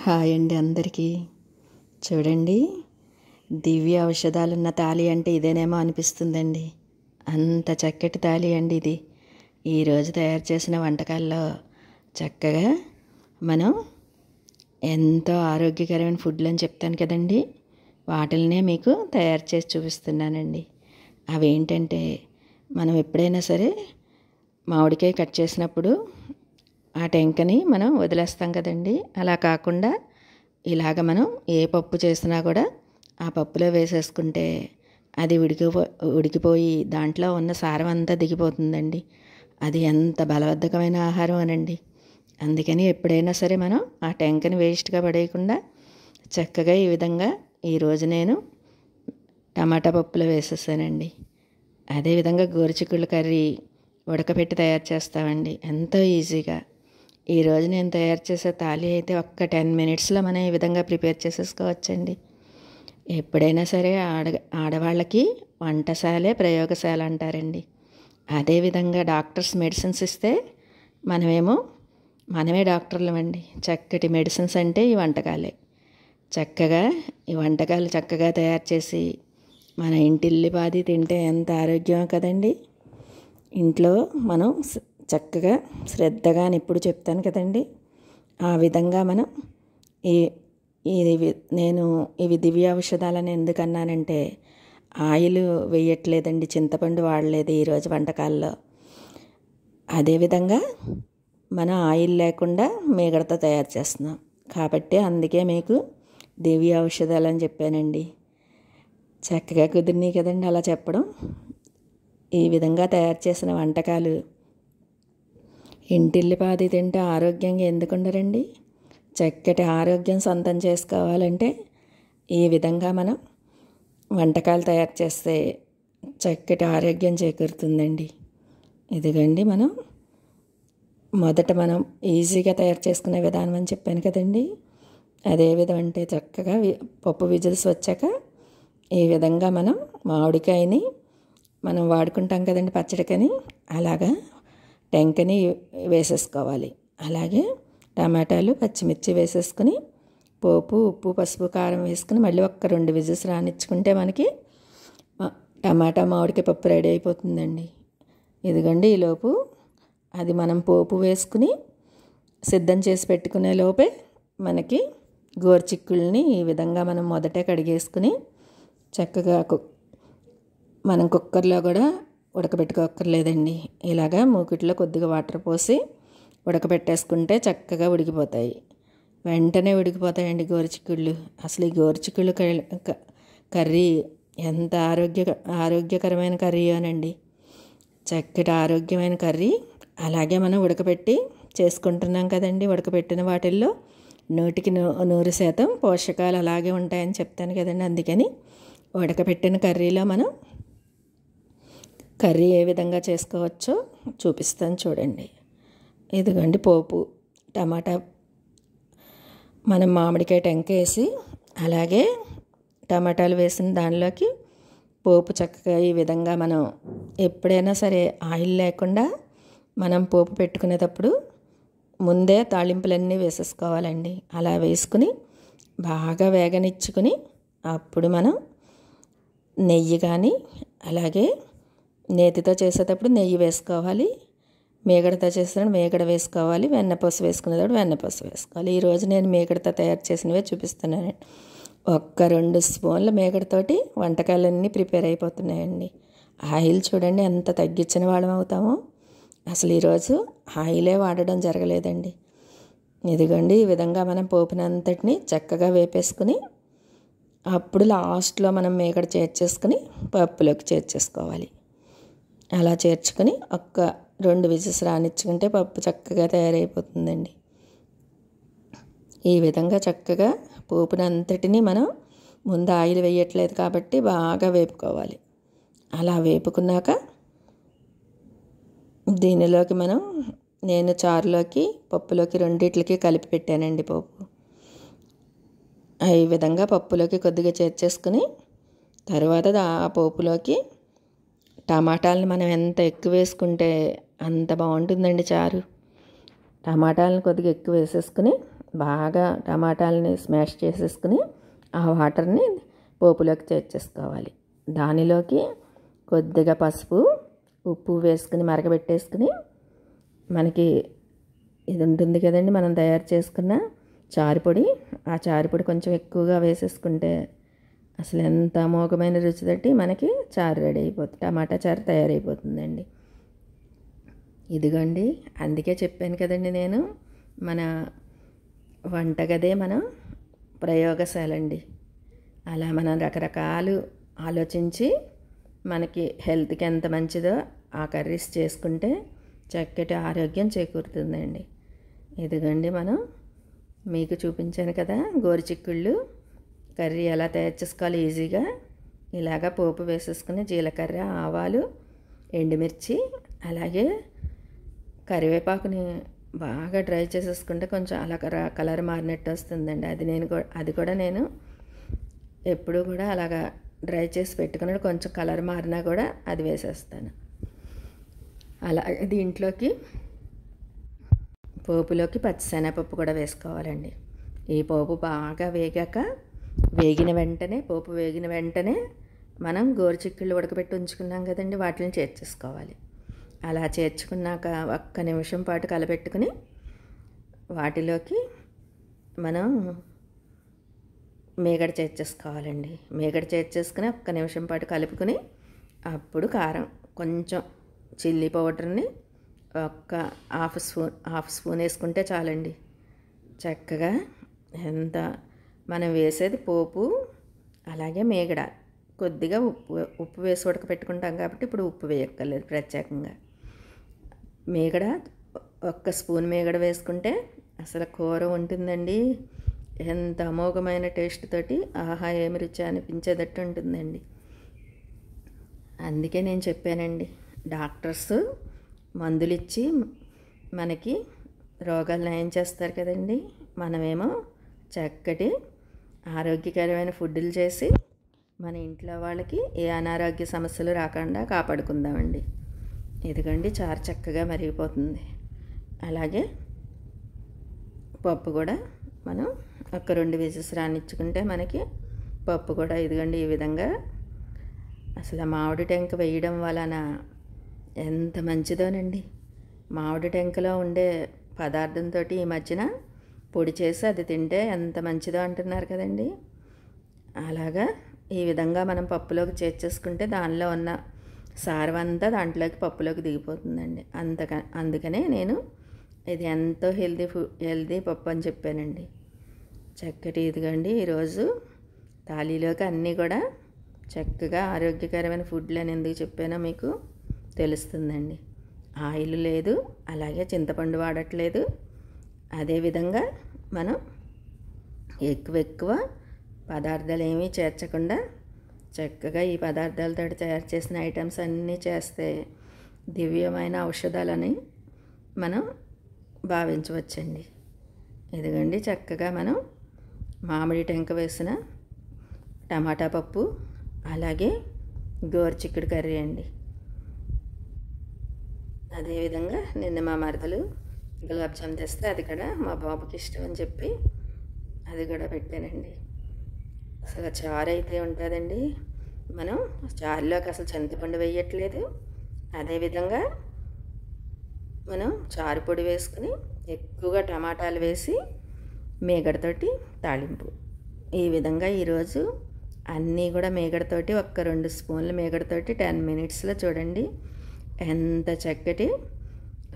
Hi అండి అందరికీ. చూడండి, దివ్య ఔషధాలున్న తాళి అంటే ఇదేనేమో అనిపిస్తుందండి. అంత చక్కటి తాళి అండి ఇది. ఈరోజు తయారు చేసిన వంటకాల్లో చక్కగా మనం ఎంతో ఆరోగ్యకరమైన ఫుడ్లు అని చెప్తాను కదండి, వాటిల్నే మీకు తయారు చేసి చూపిస్తున్నానండి. అవేంటంటే, మనం ఎప్పుడైనా సరే మామిడికాయ కట్ చేసినప్పుడు ఆ టెంకని మనం వదిలేస్తాం కదండి. అలా కాకుండా ఇలాగ మనం ఏ పప్పు చేసినా కూడా ఆ పప్పులో వేసేసుకుంటే అది ఉడికిపోయి దాంట్లో ఉన్న సారం అంతా దిగిపోతుందండి. అది ఎంత బలవర్ధకమైన ఆహారం అనండి. అందుకని ఎప్పుడైనా సరే మనం ఆ టెంకని వేస్ట్గా పడేయకుండా చక్కగా ఈ విధంగా ఈరోజు నేను టమాటా పప్పులో వేసేసానండి. అదేవిధంగా గోరుచిక్కుళ్ళ కర్రీ ఉడకపెట్టి తయారు చేస్తామండి ఎంతో ఈజీగా. ఈరోజు నేను తయారు చేసే తాళి అయితే ఒక్క 10 మినిట్స్లో మనం ఈ విధంగా ప్రిపేర్ చేసేసుకోవచ్చండి. ఎప్పుడైనా సరే ఆడవాళ్ళకి వంటశాలే ప్రయోగశాల అంటారండి. అదేవిధంగా డాక్టర్స్ మెడిసిన్స్ ఇస్తే మనమే డాక్టర్లమండి. చక్కటి మెడిసిన్స్ అంటే ఈ వంటకాలే. ఈ వంటకాలు చక్కగా తయారు చేసి మన ఇంటిల్లిపాది తింటే ఎంత ఆరోగ్యమో కదండి. ఇంట్లో మనం చక్కగా శ్రద్ధగా ఎప్పుడు చెప్తాను కదండి, ఆ విధంగా మనం నేను ఇవి దివ్య ఔషధాలని ఎందుకన్నానంటే, ఆయిల్ వేయట్లేదండి, చింతపండు వాడలేదు ఈరోజు వంటకాల్లో. అదేవిధంగా మనం ఆయిల్ లేకుండా మీగడతో తయారు చేస్తున్నాం కాబట్టి అందుకే మీకు దివ్య ఔషధాలు అని చెప్పానండి. చక్కగా కుదిరినాయి కదండి అలా చెప్పడం. ఈ విధంగా తయారు చేసిన వంటకాలు ఇంటిల్లిపాది తింటే ఆరోగ్యంగా ఎందుకుండరండి. చక్కటి ఆరోగ్యం సొంతం చేసుకోవాలంటే ఈ విధంగా మనం వంటకాలు తయారు చేస్తే చక్కటి ఆరోగ్యం చేకూరుతుందండి. ఇదిగండి మొదట మనం ఈజీగా తయారు చేసుకునే విధానం అని చెప్పాను కదండి. అదే విధం అంటే చక్కగా పప్పు విజిల్స్ వచ్చాక ఈ విధంగా మనం మామిడికాయని మనం వాడుకుంటాం కదండి పచ్చడికని, అలాగా టెంకని వేసేసుకోవాలి. అలాగే టమాటాలు పచ్చిమిర్చి వేసేసుకుని పోపు ఉప్పు పసుపు కారం వేసుకుని మళ్ళీ ఒక్క 2 విజిల్స్ రానిచ్చుకుంటే మనకి టమాటా మామిడికాయ పప్పు రెడీ అయిపోతుందండి. ఇదిగోండి, ఈలోపు అది మనం పోపు వేసుకుని సిద్ధం చేసి పెట్టుకునే లోపే మనకి గోరుచిక్కుల్ని ఈ విధంగా మనం మొదటే కడిగేసుకుని చక్కగా మనం కుక్కర్లో కూడా ఉడకబెట్టుకోక్కర్లేదండి. ఇలాగా మూకిట్లో కొద్దిగా వాటర్ పోసి ఉడకబెట్టేసుకుంటే చక్కగా ఉడికిపోతాయి. వెంటనే ఉడికిపోతాయండి గోరుచిక్కుళ్ళు. అసలు ఈ గోరుచిక్కుళ్ళు కర్రీ ఎంత ఆరోగ్యకరమైన కర్రీ అనండి. చక్కటి ఆరోగ్యమైన కర్రీ. అలాగే మనం ఉడకబెట్టి చేసుకుంటున్నాం కదండి. ఉడకబెట్టిన వాటిల్లో 100% పోషకాలు అలాగే ఉంటాయని చెప్తాను కదండి. అందుకని ఉడకబెట్టిన కర్రీలో మనం కర్రీ ఏ విధంగా చేసుకోవచ్చో చూపిస్తాను చూడండి. ఇదిగోండి పోపు టమాటా మనం మామిడికాయ టెంక వేసి అలాగే టమాటాలు వేసిన దానిలోకి పోపు చక్కగా ఈ విధంగా మనం ఎప్పుడైనా సరే ఆయిల్ లేకుండా మనం పోపు పెట్టుకునేటప్పుడు ముందే తాళింపులన్నీ వేసేసుకోవాలండి. అలా వేసుకుని బాగా వేగనిచ్చుకుని అప్పుడు మనం నెయ్యి కానీ అలాగే నేతితో చేసేటప్పుడు నెయ్యి వేసుకోవాలి. మీగడతో చేసేటప్పుడు మీగడ వేసుకోవాలి. వెన్నపూస వేసుకునేటప్పుడు వెన్నపూస వేసుకోవాలి. ఈరోజు నేను మీగడతో తయారు చేసినవే చూపిస్తున్నాను. ఒక్క 2 స్పూన్ల మీగడతోటి వంటకాలన్నీ ప్రిపేర్ అయిపోతున్నాయండి. ఆయిల్ చూడండి ఎంత తగ్గించిన వాళ్ళం అవుతామో. అసలు ఈరోజు ఆయిలే వాడడం జరగలేదండి. ఇదిగోండి, ఈ విధంగా మనం పోపునంతటిని చక్కగా వేపేసుకుని అప్పుడు లాస్ట్లో మనం మీగడ చేర్చేసుకుని పప్పులోకి చేర్చేసుకోవాలి. అలా చేర్చుకొని ఒక్క 2 విజిల్స్ రానిచ్చుకుంటే పప్పు చక్కగా తయారైపోతుందండి. ఈ విధంగా చక్కగా పోపునంతటిని మనం ముందు ఆయిల్ వేయట్లేదు కాబట్టి బాగా వేపుకోవాలి. అలా వేపుకున్నాక దీనిలోకి నేను చారులోకి పప్పులోకి రెండిట్లకి కలిపి పెట్టానండి పోపు. ఈ విధంగా పప్పులోకి కొద్దిగా చేర్చేసుకుని తర్వాత ఆ పోపులోకి టమాటాలను మనం ఎంత ఎక్కువ వేసుకుంటే అంత బాగుంటుందండి చారు. టమాటాలను కొద్దిగా ఎక్కువ వేసేసుకుని బాగా టమాటాలని స్మాష్ చేసేసుకుని ఆ వాటర్ని పోపులోకి చేర్చేసుకోవాలి. దానిలోకి కొద్దిగా పసుపు, ఉప్పు వేసుకుని మరగబెట్టేసుకుని మనకి ఇది ఉంటుంది కదండి మనం తయారు చేసుకున్న చారుపొడి, ఆ చారుపొడి కొంచెం ఎక్కువగా వేసేసుకుంటే అసలు ఎంత అమోఘమైన రుచి తట్టి మనకి చారు రెడీ అయిపోతుంది, టమాటా చారు తయారైపోతుందండి. ఇదిగోండి, అందుకే చెప్పాను కదండి నేను, మన వంటగదే మన ప్రయోగశాల అండి. అలా మనం రకరకాలు ఆలోచించి మనకి హెల్త్కి ఎంత మంచిదో ఆ కర్రీస్ చేసుకుంటే చక్కటి ఆరోగ్యం చేకూరుతుందండి. ఇదిగోండి, మనం మీకు చూపించాను కదా గోరుచిక్కుళ్ళు కర్రీ ఎలా తయారు చేసుకోవాలి ఈజీగా. ఇలాగా పోపు వేసేసుకుని జీలకర్ర, ఆవాలు, ఎండుమిర్చి, అలాగే కరివేపాకుని బాగా డ్రై చేసేసుకుంటే కొంచెం అలా కలర్ మారినట్టు వస్తుందండి. అది కూడా నేను ఎప్పుడు కూడా అలాగా డ్రై చేసి పెట్టుకుని కొంచెం కలర్ మారినా కూడా అది వేసేస్తాను. అలాగే దీంట్లోకి పోపులోకి పచ్చిశనగపప్పు కూడా వేసుకోవాలండి. ఈ పోపు బాగా వేగిన వెంటనే మనం గోరుచిక్కుళ్ళు ఉడకబెట్టి ఉంచుకున్నాం కదండి, వాటిని చేర్చేసుకోవాలి. అలా చేర్చుకున్నాక ఒక్క నిమిషం పాటు కలపెట్టుకుని వాటిలోకి మనం మేగడ చేర్చేసుకోవాలండి. మేగడ చేర్చేసుకుని ఒక్క నిమిషం పాటు కలుపుకొని అప్పుడు కారం, కొంచెం చిల్లీ పౌడర్ని ఒక్క హాఫ్ స్పూన్ వేసుకుంటే చాలండి. చక్కగా ఎంత మనం వేసేది పోపు, అలాగే మేగడ, కొద్దిగా ఉప్పు వేసి ఉడకపెట్టుకుంటాం కాబట్టి ఇప్పుడు ఉప్పు వేయక్కర్లేదు ప్రత్యేకంగా. మేగడ ఒక్క స్పూన్ మేగడ వేసుకుంటే అసలు కూర ఉంటుందండి, ఎంత అమోఘమైన టేస్ట్ తోటి ఆహా ఏమి రుచి అనిపించేటట్టు ఉంటుందండి. అందుకే నేను చెప్పానండి, డాక్టర్స్ మందులు ఇచ్చి మనకి రోగాలు నయం చేస్తారు కదండి, మనమేమో చక్కటి ఆరోగ్యకరమైన ఫుడ్లు చేసి మన ఇంట్లో వాళ్ళకి ఏ అనారోగ్య సమస్యలు రాకుండా కాపాడుకుందామండి. ఇదిగోండి, చారు చక్కగా మరిగిపోతుంది. అలాగే పప్పు కూడా మనం ఒక 2 విజిల్స్ రానిచ్చుకుంటే మనకి పప్పు కూడా ఇదిగోండి ఈ విధంగా. అసలు మామిడి టెంక వేయడం వలన ఎంత మంచిదోనండి. మామిడి టెంకలో ఉండే పదార్థంతో ఈ మధ్యన పొడి చేసి అది తింటే ఎంత మంచిదో అంటున్నారు కదండి. అలాగా ఈ విధంగా మనం పప్పులోకి చేర్చేసుకుంటే దానిలో ఉన్న సారవంతా దాంట్లోకి పప్పులోకి దిగిపోతుందండి. అందుకనే నేను ఇది ఎంతో హెల్దీ పప్పు అని చెప్పానండి. చక్కటి ఇదిగోండి, ఈరోజు థాలీలోకి అన్నీ కూడా చక్కగా ఆరోగ్యకరమైన ఫుడ్లు అని ఎందుకు చెప్పానో మీకు తెలుస్తుందండి. ఆయిల్ లేదు, అలాగే చింతపండు వాడట్లేదు. అదేవిధంగా మనం ఎక్కువ పదార్థాలు ఏమీ చేర్చకుండా చక్కగా ఈ పదార్థాలతో తయారు చేసిన ఐటమ్స్ అన్నీ చేస్తే దివ్యమైన ఔషధాలని మనం భావించవచ్చండి. ఇదిగోండి, చక్కగా మనం మామిడి టెంక వేసిన టమాటా పప్పు, అలాగే గోరుచిక్కుడు కర్రీ అండి. అదేవిధంగా నిన్న మా మరదలు గులాబ్ జామ్ తెస్తే అది కూడా మా బాబుకి ఇష్టం అని చెప్పి అది కూడా పెట్టానండి. అసలు చారు అయితే ఉంటుందండి, మనం చారులోకి అసలు చింతపండు వేయట్లేదు. అదేవిధంగా మనం చారు పొడి వేసుకుని ఎక్కువగా టమాటాలు వేసి మేగడతోటి తాళింపు. ఈ విధంగా ఈరోజు అన్నీ కూడా మేగడతోటి ఒక్క 2 స్పూన్ల మేగడతోటి 10 మినిట్స్లో చూడండి ఎంత చక్కటి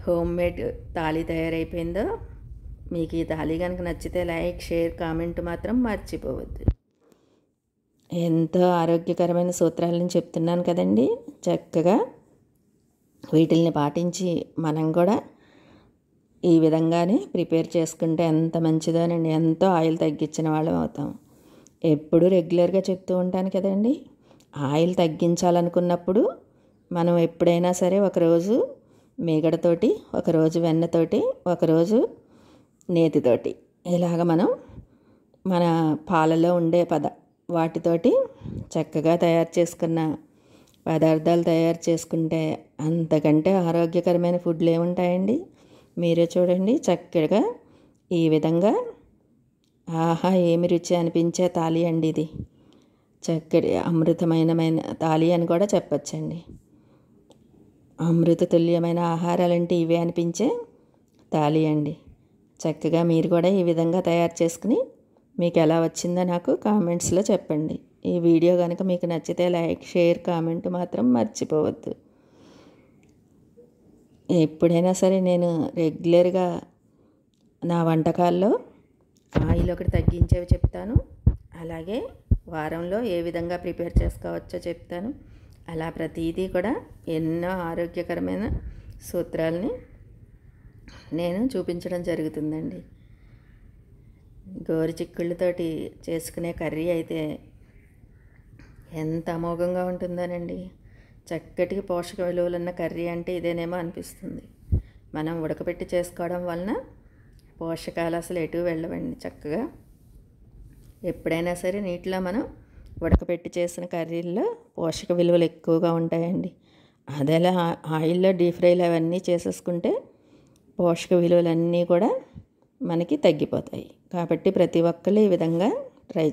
హోమ్ మేడ్ తాళీ తయారైపోయిందో. మీకు ఈ తాళీ కనుక నచ్చితే లైక్, షేర్, కామెంట్ మాత్రం మర్చిపోవద్దు. ఎంతో ఆరోగ్యకరమైన సూత్రాలను చెప్తున్నాను కదండి. చక్కగా వీటిల్ని పాటించి మనం కూడా ఈ విధంగానే ప్రిపేర్ చేసుకుంటే ఎంత మంచిదోనండి. ఎంతో ఆయిల్ తగ్గించిన వాళ్ళం అవుతాం. ఎప్పుడు రెగ్యులర్గా చెప్తూ ఉంటాను కదండి, ఆయిల్ తగ్గించాలనుకున్నప్పుడు మనం ఎప్పుడైనా సరే ఒకరోజు మేగడతోటి, ఒకరోజు వెన్నతోటి, ఒకరోజు నేతితోటి, ఇలాగ మనం మన పాలలో ఉండే వాటితోటి చక్కగా తయారు చేసుకున్న పదార్థాలు తయారు చేసుకుంటే అంతకంటే ఆరోగ్యకరమైన ఫుడ్లు ఏముంటాయండి. మీరే చూడండి, చక్కగా ఈ విధంగా ఆహా ఏమి రుచి అనిపించే తాళి అండి ఇది. చక్కటి అమృతమైన తాళి అని కూడా చెప్పచ్చండి. అమృత తుల్యమైన ఆహారాలంటే ఇవే అనిపించే తాళి అండి. చక్కగా మీరు కూడా ఈ విధంగా తయారు చేసుకుని మీకు ఎలా వచ్చిందో నాకు కామెంట్స్లో చెప్పండి. ఈ వీడియో కనుక మీకు నచ్చితే లైక్, షేర్, కామెంట్ మాత్రం మర్చిపోవద్దు. ఎప్పుడైనా సరే నేను రెగ్యులర్గా నా వంటకాల్లో ఆయిల్ ఒకటి తగ్గించేవి చెప్తాను. అలాగే వారంలో ఏ విధంగా ప్రిపేర్ చేసుకోవచ్చో చెప్తాను. అలా ప్రతిదీ కూడా ఎన్నో ఆరోగ్యకరమైన సూత్రాలని నేను చూపించడం జరుగుతుందండి. గోరుచిక్కుళ్ళతోటి చేసుకునే కర్రీ అయితే ఎంత అమోఘంగా ఉంటుందోనండి. చక్కటి పోషక విలువలున్న కర్రీ అంటే ఇదేనేమో అనిపిస్తుంది. మనం ఉడకబెట్టి చేసుకోవడం వలన పోషకాలు అసలు ఎటు వెళ్ళవండి. చక్కగా ఎప్పుడైనా సరే నీటిలో మనం ఉడకబెట్టి చేసిన కర్రీల్లో పోషక విలువలు ఎక్కువగా ఉంటాయండి. అదేలా ఆయిల్లో డీప్ ఫ్రైలు అవన్నీ చేసేసుకుంటే పోషక విలువలన్నీ కూడా మనకి తగ్గిపోతాయి. కాబట్టి ప్రతి ఒక్కళ్ళు ఈ విధంగా ట్రై